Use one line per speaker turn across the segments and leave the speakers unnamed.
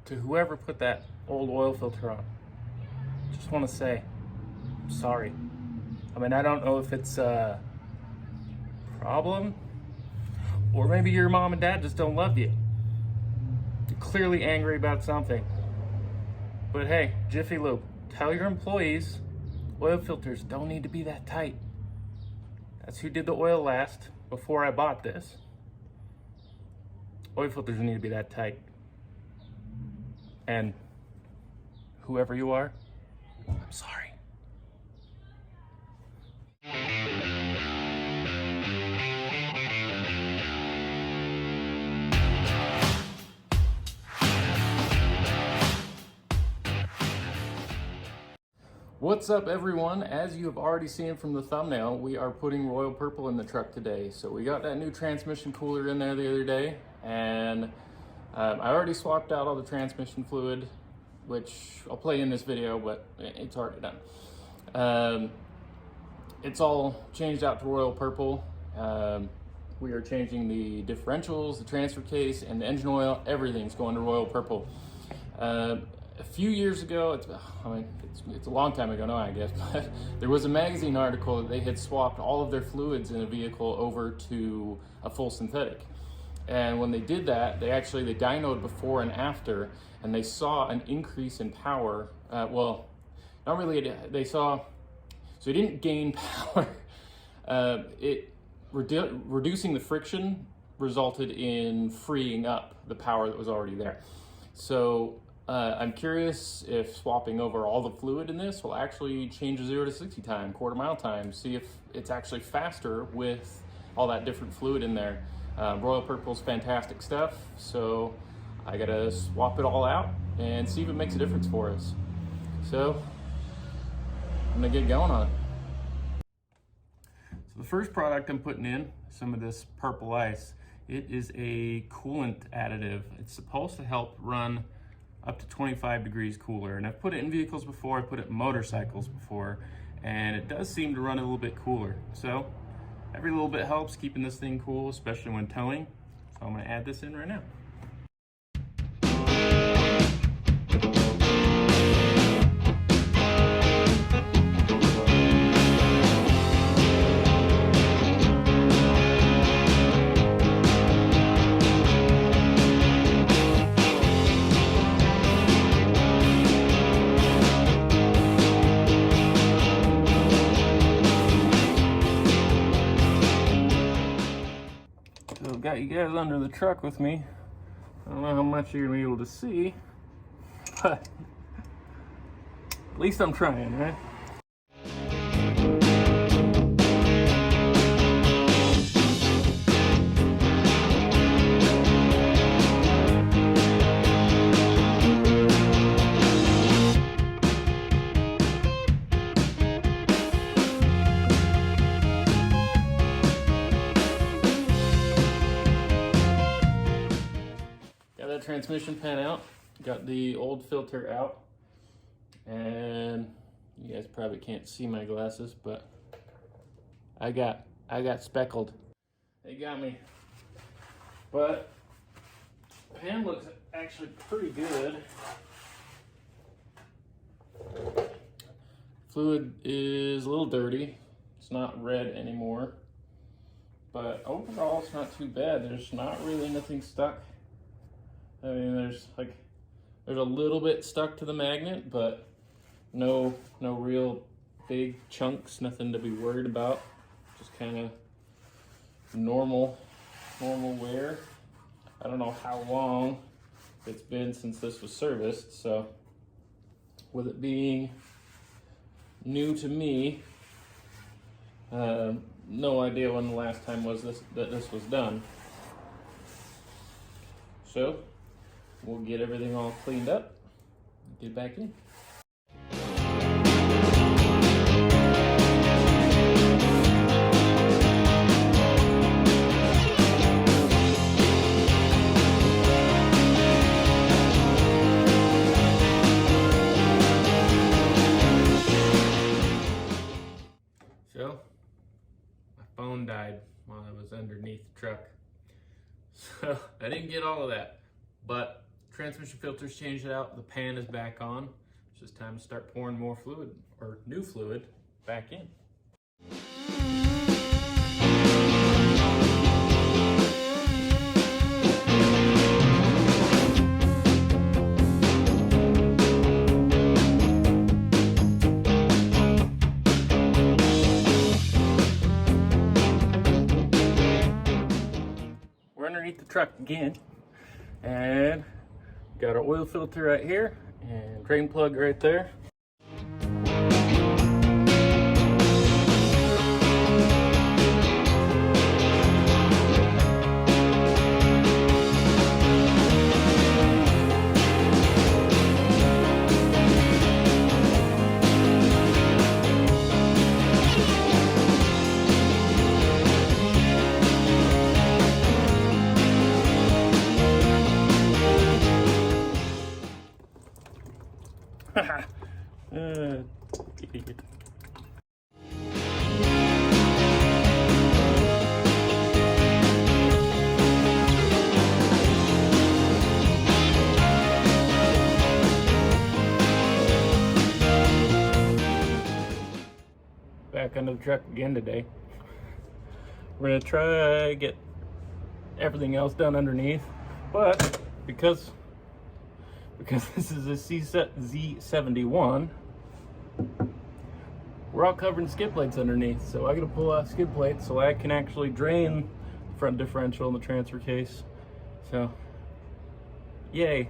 to whoever put that old oil filter on, just want to say, I'm sorry. I mean, I don't know if it's a problem or maybe your mom and dad just don't love you. You're clearly angry about something. But hey, Jiffy Lube, tell your employees oil filters don't need to be that tight. That's who did the oil last before I bought this. Oil filters need to be that tight. And whoever you are, I'm sorry. What's up, everyone? As you have already seen from the thumbnail, we are putting royal purple in the truck today. So we got that new transmission cooler in there the other day, and I already swapped out all the transmission fluid, which I'll play in this video, but it's already done. It's all changed out to royal purple. We are changing the differentials, the transfer case, and the engine oil. Everything's going to royal purple. A few years ago, it's a long time ago now, I guess, but there was a magazine article that they had swapped all of their fluids in a vehicle over to a full synthetic. And when they did that, they dynoed before and after, and they saw an increase in power. Well, not really, so it didn't gain power. Reducing the friction resulted in freeing up the power that was already there. So I'm curious if swapping over all the fluid in this will actually change the 0 to 60 time, quarter-mile time, see if it's actually faster with all that different fluid in there. Royal Purple's fantastic stuff, so I gotta swap it all out and see if it makes a difference for us. So I'm gonna get going on it. So the first product I'm putting in, some of this purple ice. It is a coolant additive. It's supposed to help run up to 25 degrees cooler. And I've put it in vehicles before, I've put it in motorcycles before, and it does seem to run a little bit cooler. So every little bit helps keeping this thing cool, especially when towing. So I'm gonna add this in right now. Got you guys under the truck with me. I don't know how much you're gonna be able to see, but at least I'm trying, right? Transmission pan out, got the old filter out, and you guys probably can't see my glasses, but I got speckled. They got me, but pan looks actually pretty good. Fluid is a little dirty. It's not red anymore, but overall it's not too bad. There's not really nothing stuck. I mean, there's a little bit stuck to the magnet, but no real big chunks, nothing to be worried about. Just kind of normal wear. I don't know how long it's been since this was serviced, so with it being new to me, no idea when the last time was that this was done. So we'll get everything all cleaned up, get back in. So, my phone died while I was underneath the truck. So, I didn't get all of that, but Transmission filter's changed out, the pan is back on. It's just time to start pouring more fluid, or new fluid, back in. We're underneath the truck again, and got our oil filter right here and drain plug right there. Idiot. Back under the truck again today. We're gonna try get everything else done underneath, but because this is a Z71, we're all covered in skid plates underneath, so I gotta pull out skid plates so I can actually drain the front differential in the transfer case. So, yay.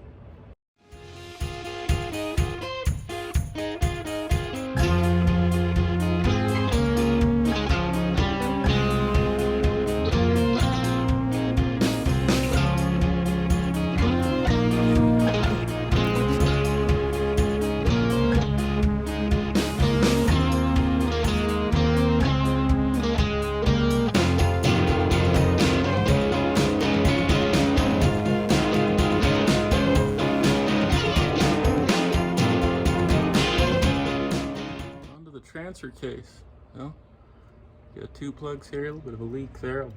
Transfer case. Well, got two plugs here, a little bit of a leak there. I'll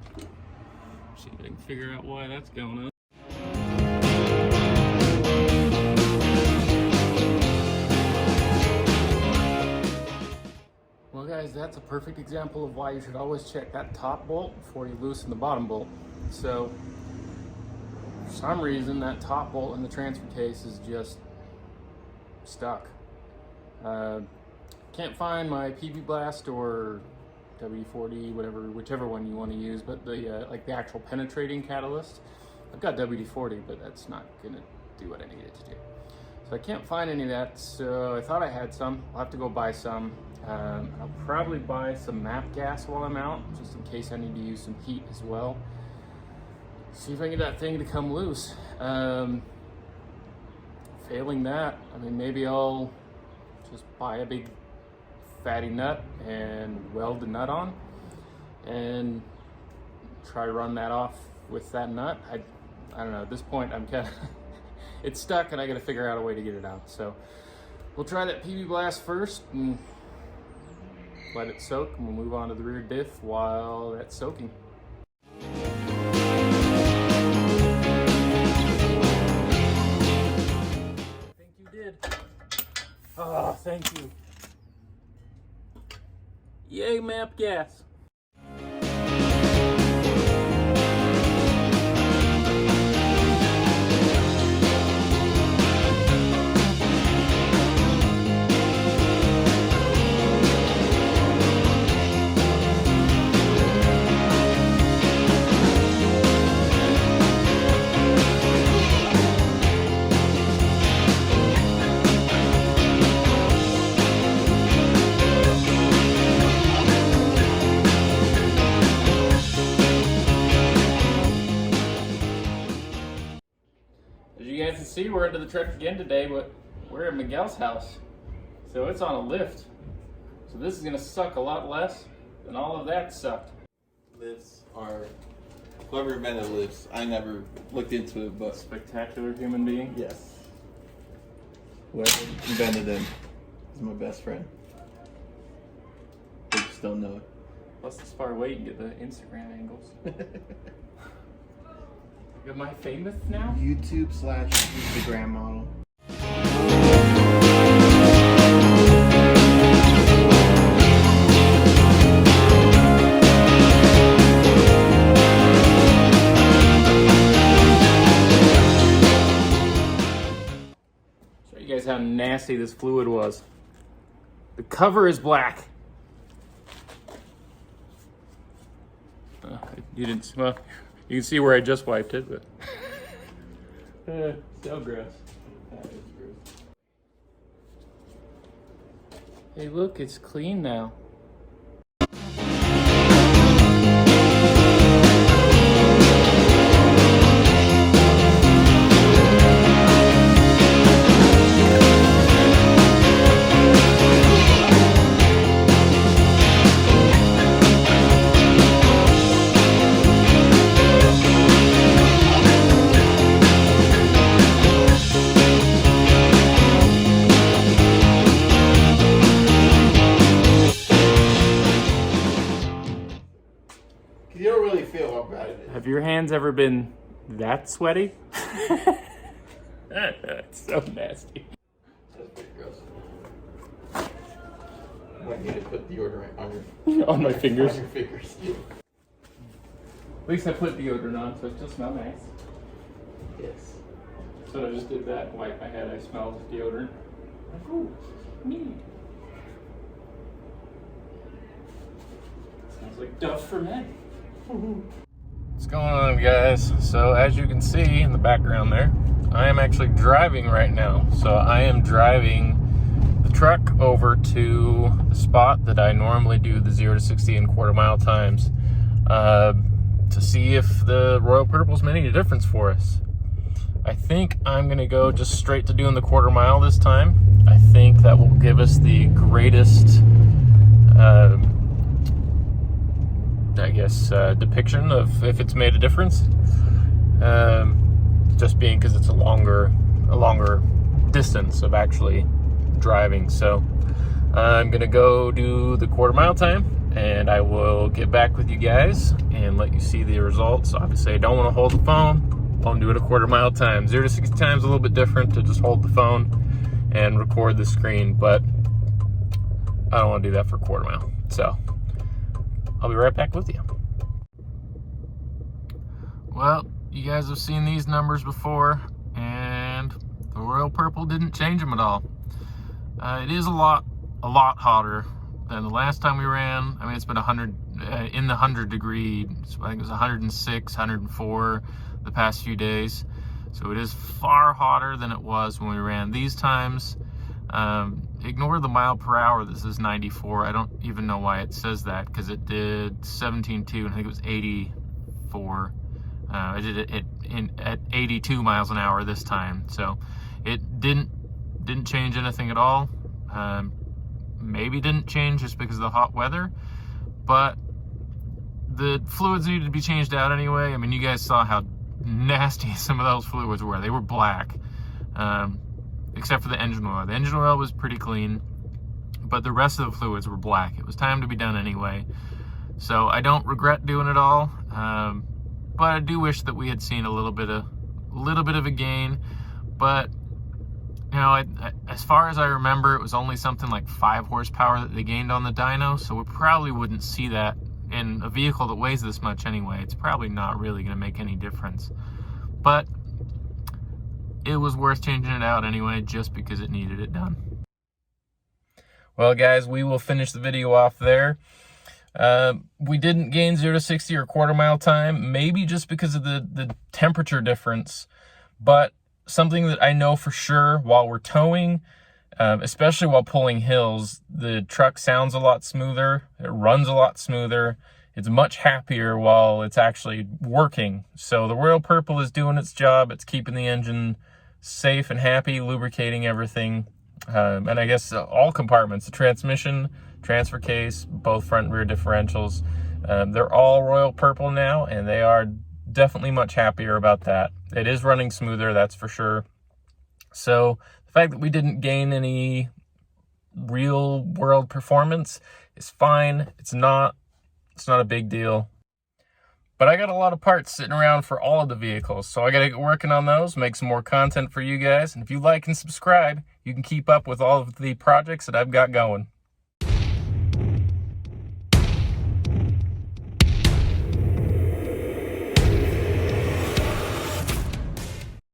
see if I can figure out why that's going on. Well guys, that's a perfect example of why you should always check that top bolt before you loosen the bottom bolt. So for some reason that top bolt in the transfer case is just stuck. Can't find my PB Blast or WD-40, whichever one you want to use, but the like the actual penetrating catalyst. I've got WD-40, but that's not gonna do what I need it to do. So I can't find any of that, so I thought I had some. I'll have to go buy some. I'll probably buy some MAP gas while I'm out, just in case I need to use some heat as well. See if I can get that thing to come loose. Failing that, I mean, maybe I'll just buy a big fatty nut and weld the nut on and try to run that off with that nut. I don't know, at this point I'm kind of it's stuck and I got to figure out a way to get it out. So we'll try that PB Blast first and let it soak, and we'll move on to the rear diff while that's soaking. I think you did. Oh, thank you. Yay, MAP gas. You guys can see we're into the truck again today, but we're at Miguel's house. So it's on a lift. So this is gonna suck a lot less than all of that sucked.
Lifts are, whoever invented lifts, I never looked into it, but.
Spectacular human being.
Yes. Whoever invented them is my best friend. They just don't know it.
Plus this far away you can get the Instagram angles. Am I famous now?
YouTube/Instagram model.
Show you guys how nasty this fluid was. The cover is black. You didn't smell. You can see where I just wiped it, but so gross. That is gross. Hey, look, it's clean now.
You don't really feel how bad it is.
Have your hands ever been that sweaty? It's so nasty.
That's pretty gross. I might need to put deodorant on your
On my fingers.
on your fingers.
At least I put deodorant on, so it still smells nice.
Yes.
So I just did that, wipe my head, I smelled deodorant. Like, ooh, neat. Smells like Dove for Men. What's going on, guys? So as you can see in the background there, I am actually driving right now. So I am driving the truck over to the spot that I normally do the 0 to 60 in quarter-mile times to see if the Royal Purple's made any difference for us. I think I'm gonna go just straight to doing the quarter-mile this time. I think that will give us the greatest depiction of if it's made a difference. Just being because it's a longer distance of actually driving. So I'm gonna go do the quarter-mile time, and I will get back with you guys and let you see the results. Obviously, I don't want to hold the phone. I'll do it a quarter-mile time. 0 to 60 times a little bit different to just hold the phone and record the screen, but I don't want to do that for quarter-mile. So I'll be right back with you. Well, you guys have seen these numbers before, and the Royal Purple didn't change them at all. It is a lot hotter than the last time we ran. I mean, it's been 100 in the 100-degree. I think it was 106, 104 the past few days. So it is far hotter than it was when we ran these times. Ignore the mile per hour. This is 94. I don't even know why it says that, because it did 17.2 and I think it was 84. I did it at 82 miles an hour this time, so it didn't change anything at all. Maybe didn't change just because of the hot weather, but the fluids needed to be changed out anyway. I mean, you guys saw how nasty some of those fluids were. They were black, except for the engine oil. The engine oil was pretty clean, but the rest of the fluids were black. It was time to be done anyway, so I don't regret doing it all. But I do wish that we had seen a little bit of a gain. But you know, as far as I remember, it was only something like 5 horsepower that they gained on the dyno, so we probably wouldn't see that in a vehicle that weighs this much anyway. It's probably not really going to make any difference. But it was worth changing it out anyway, just because it needed it done. Well, guys, we will finish the video off there. We didn't gain 0 to 60 or quarter-mile time, maybe just because of the temperature difference, but something that I know for sure while we're towing, especially while pulling hills, the truck sounds a lot smoother, it runs a lot smoother, it's much happier while it's actually working. So the Royal Purple is doing its job. It's keeping the engine safe and happy, lubricating everything, and I guess all compartments, the transmission, transfer case, both front and rear differentials, they're all Royal Purple now, and they are definitely much happier about that. It is running smoother, that's for sure. So the fact that we didn't gain any real world performance is fine. It's not a big deal. But I got a lot of parts sitting around for all of the vehicles, so I got to get working on those, make some more content for you guys. And if you like and subscribe, you can keep up with all of the projects that I've got going.